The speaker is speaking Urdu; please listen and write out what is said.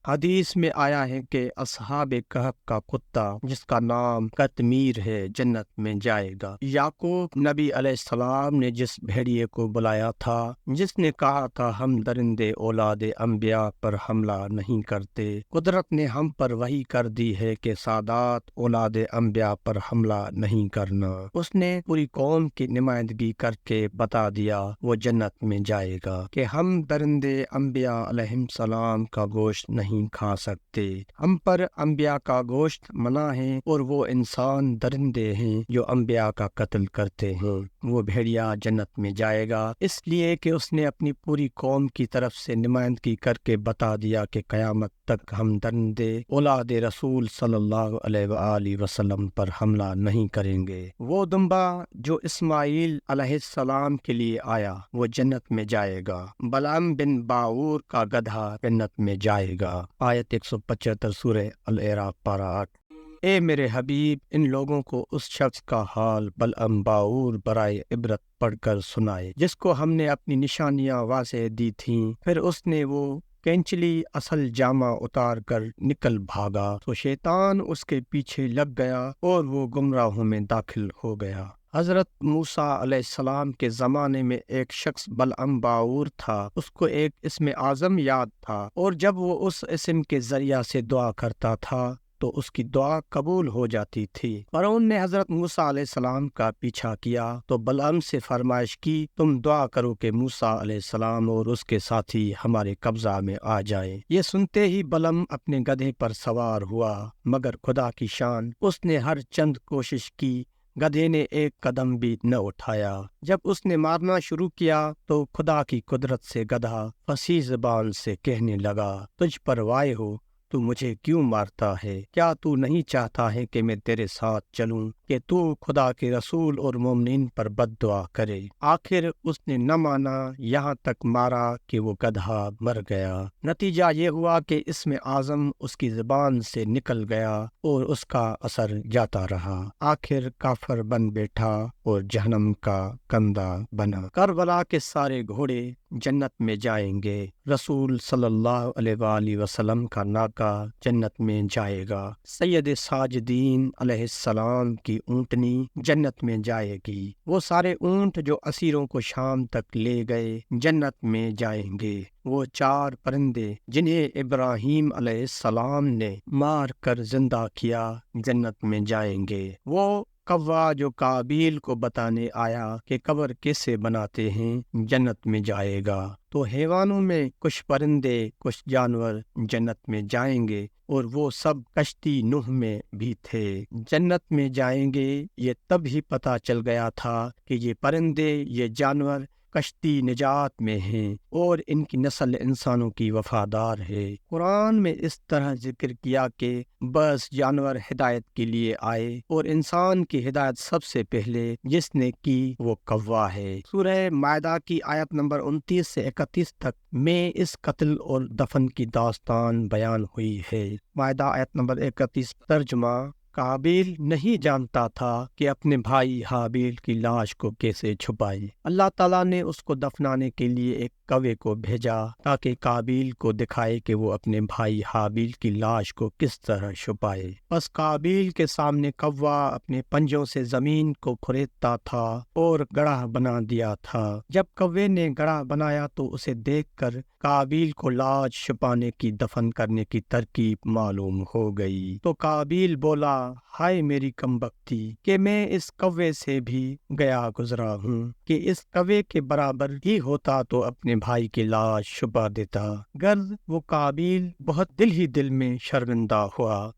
حدیث میں آیا ہے کہ اصحاب کہف کا کتا جس کا نام قطمیر ہے جنت میں جائے گا۔ یعقوب نبی علیہ السلام نے جس بھیڑیے کو بلایا تھا، جس نے کہا تھا ہم درندے اولاد انبیاء پر حملہ نہیں کرتے، قدرت نے ہم پر وحی کر دی ہے کہ سادات اولاد انبیاء پر حملہ نہیں کرنا۔ اس نے پوری قوم کی نمائندگی کر کے بتا دیا وہ جنت میں جائے گا کہ ہم درندے انبیاء علیہ السلام کا گوشت نہیں کھا سکتے، ہم پر انبیاء کا گوشت منع ہے، اور وہ انسان درندے ہیں جو انبیاء کا قتل کرتے ہیں۔ وہ بھیڑیا جنت میں جائے گا اس لیے کہ اس نے اپنی پوری قوم کی طرف سے نمائندگی کر کے بتا دیا کہ قیامت تک ہم درندے اولاد رسول صلی اللہ علیہ وآلہ وسلم پر حملہ نہیں کریں گے۔ وہ دمبا جو اسماعیل علیہ السلام کے لیے آیا وہ جنت میں جائے گا۔ بلعام بن باعور کا گدھا جنت میں جائے گا۔ آیت 175 سورہ الاعراف پارہ 8۔ اے میرے حبیب، ان لوگوں کو اس شخص کا حال بلعام باعور برائے عبرت پڑھ کر سنائے جس کو ہم نے اپنی نشانیاں واضح دی تھیں، پھر اس نے وہ کینچلی اصل جامہ اتار کر نکل بھاگا تو شیطان اس کے پیچھے لگ گیا اور وہ گمراہوں میں داخل ہو گیا۔ حضرت موسیٰ علیہ السلام کے زمانے میں ایک شخص بلعام باعور تھا، اس کو ایک اسم اعظم یاد تھا، اور جب وہ اس اسم کے ذریعہ سے دعا کرتا تھا تو اس کی دعا قبول ہو جاتی تھی۔ فرعون نے حضرت موسیٰ علیہ السلام کا پیچھا کیا تو بلعام سے فرمائش کی تم دعا کرو کہ موسیٰ علیہ السلام اور اس کے ساتھی ہمارے قبضہ میں آ جائیں۔ یہ سنتے ہی بلعام اپنے گدھے پر سوار ہوا، مگر خدا کی شان اس نے ہر چند کوشش کی، گدھے نے ایک قدم بھی نہ اٹھایا۔ جب اس نے مارنا شروع کیا تو خدا کی قدرت سے گدھا فصیح زبان سے کہنے لگا، تجھ پر وائے ہو، تو مجھے کیوں مارتا ہے؟ کیا تو نہیں چاہتا ہے کہ میں تیرے ساتھ چلوں کہ تو خدا کے رسول اور مومنین پر بد دعا کرے؟ آخر اس نے نہ مانا، یہاں تک مارا کہ وہ گدھا مر گیا۔ نتیجہ یہ ہوا کہ اسم اعظم اس کی زبان سے نکل گیا اور اس کا اثر جاتا رہا، آخر کافر بن بیٹھا اور جہنم کا کندہ بنا۔ کربلا کے سارے گھوڑے جنت میں جائیں گے، رسول صلی اللہ علیہ وآلہ وسلم کا ناکا جنت میں جائے گا، سید ساجدین علیہ السلام کی اونٹنی جنت میں جائے گی، وہ سارے اونٹ جو اسیروں کو شام تک لے گئے جنت میں جائیں گے، وہ 4 پرندے جنہیں ابراہیم علیہ السلام نے مار کر زندہ کیا جنت میں جائیں گے، وہ کوا جو قابیل کو بتانے آیا کہ قبر کیسے بناتے ہیں جنت میں جائے گا۔ تو حیوانوں میں کچھ پرندے کچھ جانور جنت میں جائیں گے، اور وہ سب کشتی نوح میں بھی تھے، جنت میں جائیں گے۔ یہ تب ہی پتہ چل گیا تھا کہ یہ پرندے یہ جانور کشتی نجات میں ہیں اور ان کی نسل انسانوں کی وفادار ہے۔ قرآن میں اس طرح ذکر کیا کہ بعض جانور ہدایت کے لیے آئے اور انسان کی ہدایت سب سے پہلے جس نے کی وہ کوا ہے۔ سورہ مائدہ کی آیت نمبر 29 سے 31 تک میں اس قتل اور دفن کی داستان بیان ہوئی ہے۔ مائدہ آیت نمبر 31 ترجمہ: قابیل نہیں جانتا تھا کہ اپنے بھائی حابیل کی لاش کو کیسے چھپائے۔ اللہ تعالیٰ نے اس کو دفنانے کے لیے ایک کوے کو بھیجا تاکہ قابیل کو دکھائے کہ وہ اپنے بھائی حابیل کی لاش کو کس طرح چھپائے۔ بس قابیل کے سامنے کوا اپنے پنجوں سے زمین کو کھریدتا تھا اور گڑھا بنا دیا تھا۔ جب کوے نے گڑھا بنایا تو اسے دیکھ کر قابیل کو لاش چھپانے کی دفن کرنے کی ترکیب معلوم ہو گئی، تو قابیل بولا، ہائے میری کمبختی کہ میں اس کوے سے بھی گیا گزرا ہوں، کہ اس کوے کے برابر ہی ہوتا تو اپنے بھائی کی لاش چھپا دیتا۔ غرض وہ قابیل بہت دل ہی دل میں شرمندہ ہوا